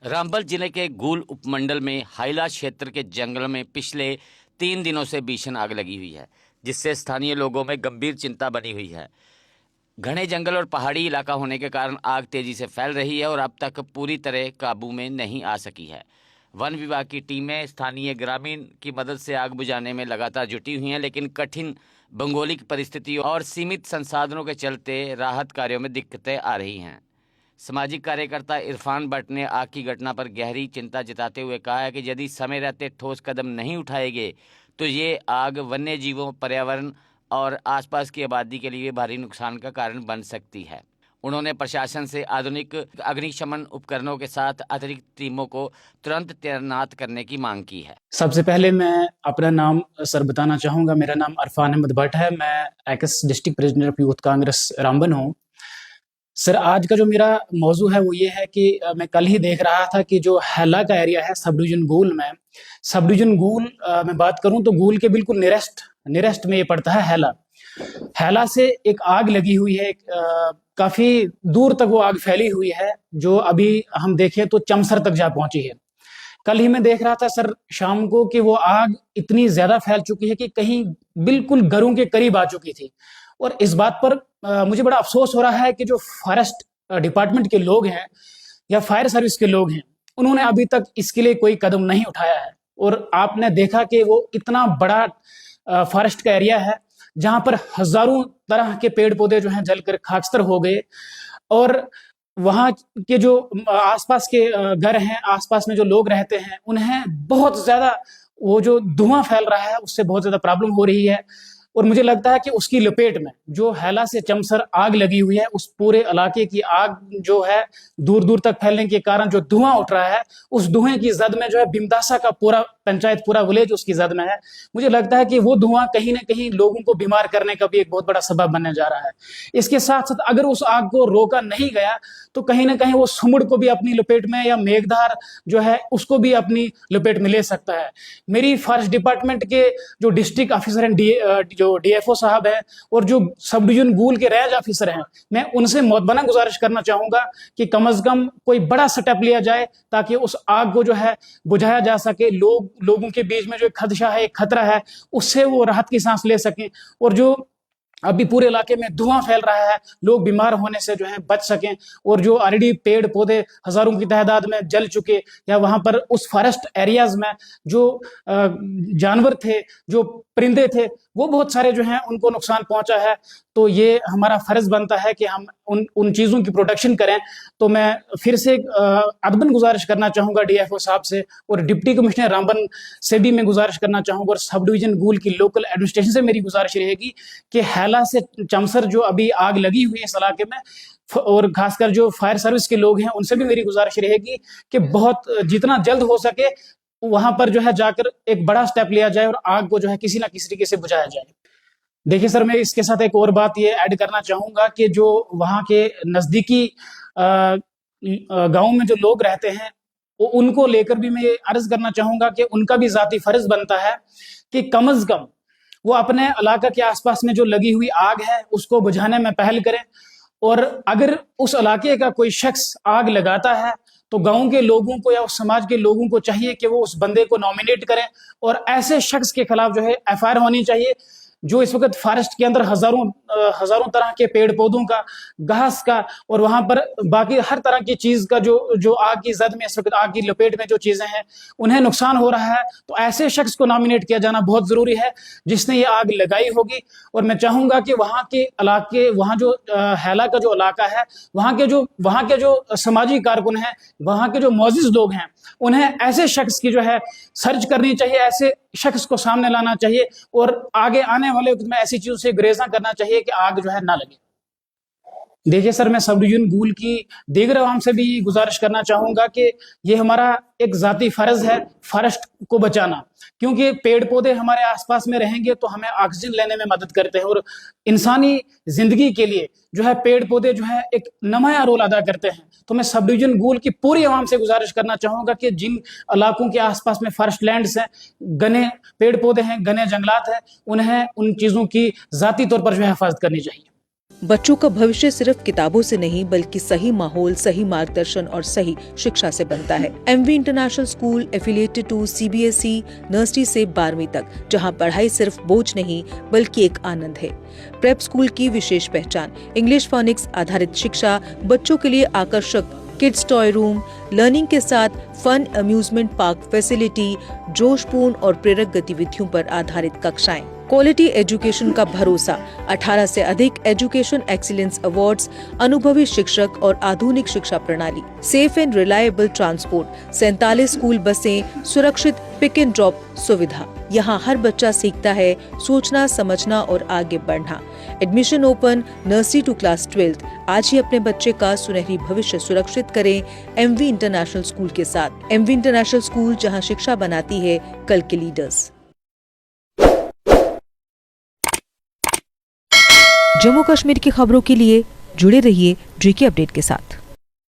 रामबन जिले के गूल उपमंडल में हाइला क्षेत्र के जंगल में पिछले 3 दिनों से भीषण आग लगी हुई है, जिससे स्थानीय लोगों में गंभीर चिंता बनी हुई है। घने जंगल और पहाड़ी इलाका होने के कारण आग तेजी से फैल रही है और अब तक पूरी तरह काबू में नहीं आ सकी है। वन विभाग की टीमें स्थानीय ग्रामीण की मदद से आग बुझाने में लगातार जुटी हुई हैं, लेकिन कठिन भौगोलिक परिस्थितियों और सीमित संसाधनों के चलते राहत कार्यों में दिक्कतें आ रही हैं। सामाजिक कार्यकर्ता इरफान भट्ट ने आग की घटना पर गहरी चिंता जताते हुए कहा है कि यदि समय रहते ठोस कदम नहीं उठाए गए तो ये आग वन्य जीवों, पर्यावरण और आसपास की आबादी के लिए भारी नुकसान का कारण बन सकती है। उन्होंने प्रशासन से आधुनिक अग्निशमन उपकरणों के साथ अतिरिक्त टीमों को तुरंत तैनात करने की मांग की है। सबसे पहले मैं अपना नाम सर बताना चाहूँगा। मेरा नाम इरफान अहमद भट्ट है। मैं x district president of youth Congress Ramban हूँ। सर, आज का जो मेरा मौजू है वो ये है कि मैं कल ही देख रहा था कि जो हैला का एरिया है सब डिवीजन गूल में, सब डिवीजन गूल मैं बात करूं तो गूल के बिल्कुल नियरेस्ट में ये पड़ता है हैला। हैला से एक आग लगी हुई है, काफी दूर तक वो आग फैली हुई है, जो अभी हम देखें तो चमसर तक जा पहुंची है। कल ही मैं देख रहा था सर शाम को कि वो आग इतनी ज्यादा फैल चुकी है कि कहीं बिल्कुल घरों के करीब आ चुकी थी। और इस बात पर मुझे बड़ा अफसोस हो रहा है कि जो फॉरेस्ट डिपार्टमेंट के लोग हैं या फायर सर्विस के लोग हैं, उन्होंने अभी तक इसके लिए कोई कदम नहीं उठाया है। और आपने देखा कि वो इतना बड़ा फॉरेस्ट का एरिया है जहां पर हजारों तरह के पेड़ पौधे जो हैं जलकर खाकस्तर हो गए, और वहां के जो आसपास के घर हैं, आसपास में जो लोग रहते हैं, उन्हें बहुत ज्यादा वो जो धुआं फैल रहा है उससे बहुत ज्यादा प्रॉब्लम हो रही है। और मुझे लगता है कि उसकी लपेट में जो हैला से चमसर आग लगी हुई है, उस पूरे इलाके की आग जो है दूर दूर तक फैलने के कारण जो धुआं उठ रहा है, उस धुएं की जद में जो है भीमदासा का पूरा पंचायत, पूरा विलेज उसकी जद में है। मुझे लगता है कि वो धुआं कहीं ना कहीं लोगों को बीमार करने का भी एक बहुत बड़ा सबब बनने जा रहा है। इसके साथ साथ अगर उस आग को रोका नहीं गया तो कहीं ना कहीं वो सुमुड़ को भी अपनी लपेट में, या मेघधार जो है उसको भी अपनी लपेट में ले सकता है। मेरी फॉरेस्ट डिपार्टमेंट के जो डिस्ट्रिक्ट ऑफिसर हैं, जो डीएफओ साहब हैं, और जो सब डिवीजन गूल के रेंज ऑफिसर हैं, मैं उनसे मौतबाना गुजारिश करना चाहूंगा कि कम से कम कोई बड़ा स्टेप लिया जाए ताकि उस आग को जो है बुझाया जा सके। लोगों के बीच में जो एक खदशा है, एक खतरा है, उससे वो राहत की सांस ले सकें, और जो अभी पूरे इलाके में धुआं फैल रहा है, लोग बीमार होने से जो है बच सकें। और जो ऑलरेडी पेड़ पौधे हजारों की तादाद में जल चुके, या वहां पर उस फॉरेस्ट एरियाज में जो जानवर थे, जो परिंदे थे, वो बहुत सारे जो हैं उनको नुकसान पहुंचा है। तो ये हमारा फर्ज बनता है कि हम उन चीजों की प्रोटेक्शन करें। तो मैं फिर से अदबन गुजारिश करना चाहूंगा डीएफओ साहब से, और डिप्टी कमिश्नर रामबन से भी मैं गुजारिश करना चाहूंगा, और सब डिवीजन गूल की लोकल एडमिनिस्ट्रेशन से मेरी गुजारिश रहेगी कि हैला से चमसर जो अभी आग लगी हुई है इस इलाके में, और खासकर जो फायर सर्विस के लोग हैं उनसे भी मेरी गुजारिश रहेगी कि बहुत जितना जल्द हो सके वहां पर जो है जाकर एक बड़ा स्टेप लिया जाए और आग को जो है किसी ना किसी तरीके से बुझाया जाए। देखिए सर, मैं इसके साथ एक और बात ये ऐड करना चाहूंगा कि जो वहां के नजदीकी गांव में जो लोग रहते हैं, वो उनको लेकर भी मैं ये अर्ज करना चाहूंगा कि उनका भी जाती फर्ज बनता है कि कम से कम वो अपने इलाका के आसपास में जो लगी हुई आग है उसको बुझाने में पहल करें। और अगर उस इलाके का कोई शख्स आग लगाता है तो गांव के लोगों को या उस समाज के लोगों को चाहिए कि वो उस बंदे को नॉमिनेट करें, और ऐसे शख्स के खिलाफ जो है एफआईआर होनी चाहिए। जो इस वक्त फॉरेस्ट के अंदर हजारों तरह के पेड़ पौधों का, घास का, और वहां पर बाकी हर तरह की चीज का जो आग की जद में, इस वक्त आग की लपेट में जो चीजें हैं उन्हें नुकसान हो रहा है, तो ऐसे शख्स को नॉमिनेट किया जाना बहुत जरूरी है जिसने ये आग लगाई होगी। और मैं चाहूंगा कि वहां के इलाके, वहां जो हैला का जो इलाका है, वहां के जो सामाजिक कारकुन हैं, वहां के जो मोअज़्ज़िज़ लोग हैं, उन्हें ऐसे शख्स की जो है सर्च करनी चाहिए, ऐसे शख्स को सामने लाना चाहिए, और आगे आने वाले वक्त में ऐसी चीजों से गुरेजा करना चाहिए कि आग जो है ना लगे। देखिए सर, मैं सब डिवीजन गूल की दीगर आवाम से भी गुजारिश करना चाहूंगा कि ये हमारा एक जाती फर्ज है फॉरेस्ट को बचाना, क्योंकि पेड़ पौधे हमारे आसपास में रहेंगे तो हमें ऑक्सीजन लेने में मदद करते हैं, और इंसानी जिंदगी के लिए जो है पेड़ पौधे जो है एक नुमायां रोल अदा करते हैं। तो मैं सब डिवीजन गूल की पूरी आवाम से गुजारिश करना चाहूंगा कि जिन इलाकों के आसपास में फॉरेस्ट लैंड्स हैं, घने पेड़ पौधे हैं, घने जंगलात हैं, उन्हें उन चीजों की जाती तौर पर जो है हिफाजत करनी चाहिए। बच्चों का भविष्य सिर्फ किताबों से नहीं बल्कि सही माहौल, सही मार्गदर्शन और सही शिक्षा से बनता है। MV international school affiliated to CBSE nursery से 12वीं तक, जहां पढ़ाई सिर्फ बोझ नहीं बल्कि एक आनंद है। प्रेप स्कूल की विशेष पहचान इंग्लिश फोनिक्स आधारित शिक्षा, बच्चों के लिए आकर्षक किड्स टॉय रूम, लर्निंग के साथ फन अम्यूजमेंट पार्क फैसिलिटी, जोशपूर्ण और प्रेरक गतिविधियों पर आधारित कक्षाएं, क्वालिटी एजुकेशन का भरोसा, 18 से अधिक एजुकेशन एक्सीलेंस अवार्ड्स, अनुभवी शिक्षक और आधुनिक शिक्षा प्रणाली, safe and reliable transport, 47 school बसें, सुरक्षित पिक एंड ड्रॉप सुविधा। यहाँ हर बच्चा सीखता है सोचना, समझना और आगे बढ़ना। Admission open nursery to class 12। आज ही अपने बच्चे का सुनहरी भविष्य सुरक्षित करें एमवी इंटरनेशनल स्कूल के साथ। एमवी इंटरनेशनल स्कूल, जहाँ शिक्षा बनाती है कल के लीडर्स। जम्मू कश्मीर की खबरों के लिए जुड़े रहिए जीके अपडेट के साथ।